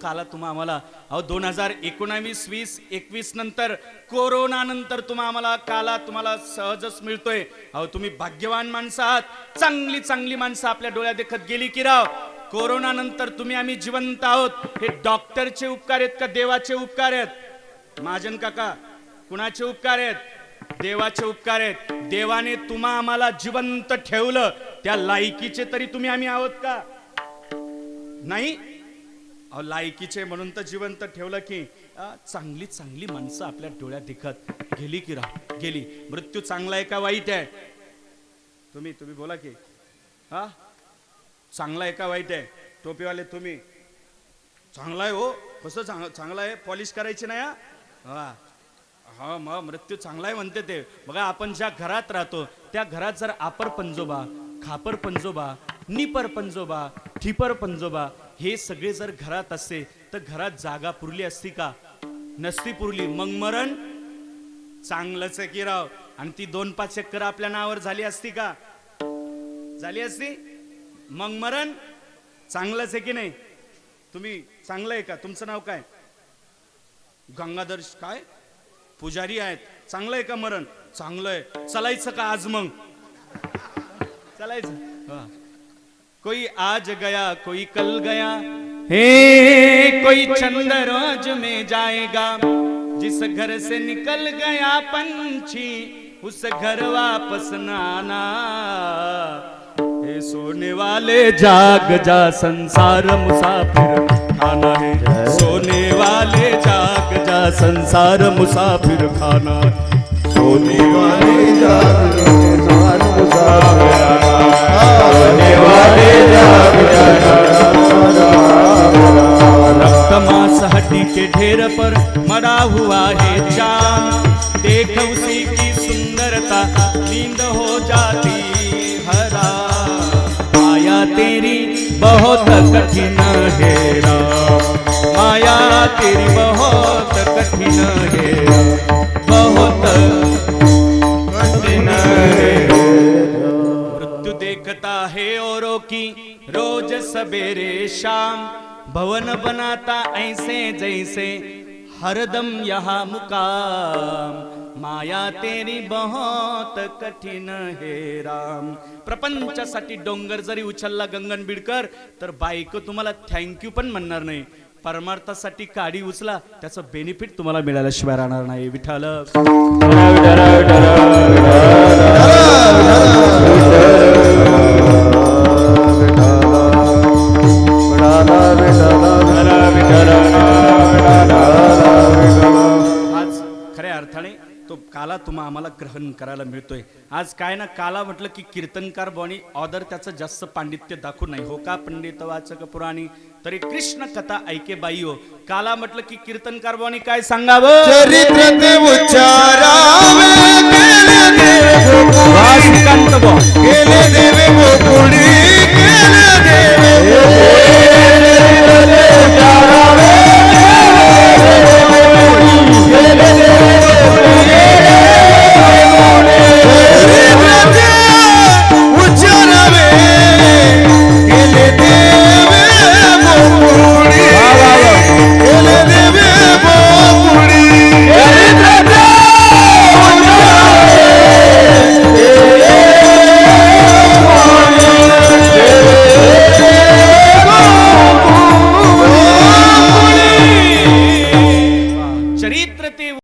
काला तुम्हा आम्हाला 2019, 20, 21 नंतर कोरोना नंतर तुम्हा आम्हाला काला तुम्हाला सहजच मिळतोय. तुम्ही भाग्यवान माणसं आहात. चांगली चांगली माणसं आपल्या डोळ्या देखत गेली की राव. कोरोना नंतर तुम्ही आम्ही जिवंत आहोत. हे डॉक्टरचे उपकार आहेत का देवाचे उपकार आहेत? महाजन काका, कुणाचे उपकार आहेत? देवाचे उपकार आहेत. देवाने तुम्हा आम्हाला जिवंत ठेवलं, त्या लायकीचे तरी तुम्ही आम्ही आहोत का? नाही. लायकीचे म्हणून तर जिवंत ठेवलं की चांगली चांगली माणसं आपल्या डोळ्यात दिखत गेली की राह गेली. मृत्यू चांगला आहे का वाईट आहे? तुम्ही बोला की चांगला आहे का वाईट आहे? टोपीवाले तुम्ही, चांगला आहे हो. कसं चांगला आहे? पॉलिश करायची नाही. हा मग मृत्यू चांगला आहे म्हणते ते. बघा, आपण ज्या घरात राहतो त्या घरात जर आपर पंजोबा, खापर पंजोबा, निपर पंजोबा, ठिपर पंजोबा हे सगळे जर घरात असते तर घरात जागा पुरली असती का? नसती पुरली. मग मरण चांगलंच आहे की राव. आणि ती 2-5 एकर आपल्या नावावर झाली असती का? झाली असती. मग मरण चांगलंच आहे की नाही? तुम्ही चांगलं आहे का? तुमचं नाव काय? गंगाधर काय पुजारी आहेत. चांगलं आहे का मरण? चांगलं आहे. चलायचं का आज? मग चलायचं. कोई आज गया कोई कल गया, हे कोई चंद रोज में जाएगा. जिस घर से निकल गया पंछी उस घर वापस न आना. हे सोने वाले जाग जा, संसार मुसाफिर खाना है. सोने वाले जाग जा, संसार मुसाफिर खाना. सोने वाले जाग जा, संसार मुसाफिर खाना. सोने वाले जाग जा. रक्त मांस हड्डी के ढेर पर मरा हुआ है चांद. देख उसी की सुंदरता नींद हो जाती हरा. माया तेरी बहुत कठिन है राम. माया तेरी बहुत कठिन है, बहुत कठिन है. मृत्यु देखता है औरों की रोज सवेरे शाम. भवन बनाता ऐसे जैसे हरदम यहाँ मुकाम. माया तेरी बहुत कठीण हे राम. प्रपंचासाठी डोंगर जरी उचलला गंगन बिडकर तर बायको तुम्हाला थँक्यू पण म्हणणार नाही. परमार्थासाठी काडी उचला, त्याचं बेनिफिट तुम्हाला मिळाल्याशिवाय राहणार नाही. विठ्ठल आज खऱ्या अर्थाने तो काला तुम्हा आम्हाला ग्रहण करायला मिळतोय. आज काय ना, काला म्हटलं की कीर्तनकार बॉनी ऑदर त्याचं जास्त पांडित्य दाखवू नाही. हो का पंडित वाचक पुराणी तरी कृष्ण कथा ऐके बाई हो. काला म्हटलं की कीर्तनकार बॉनी काय सांगावं? चरित्र ते उच्चारावे, केले देवे गोकुळी, केले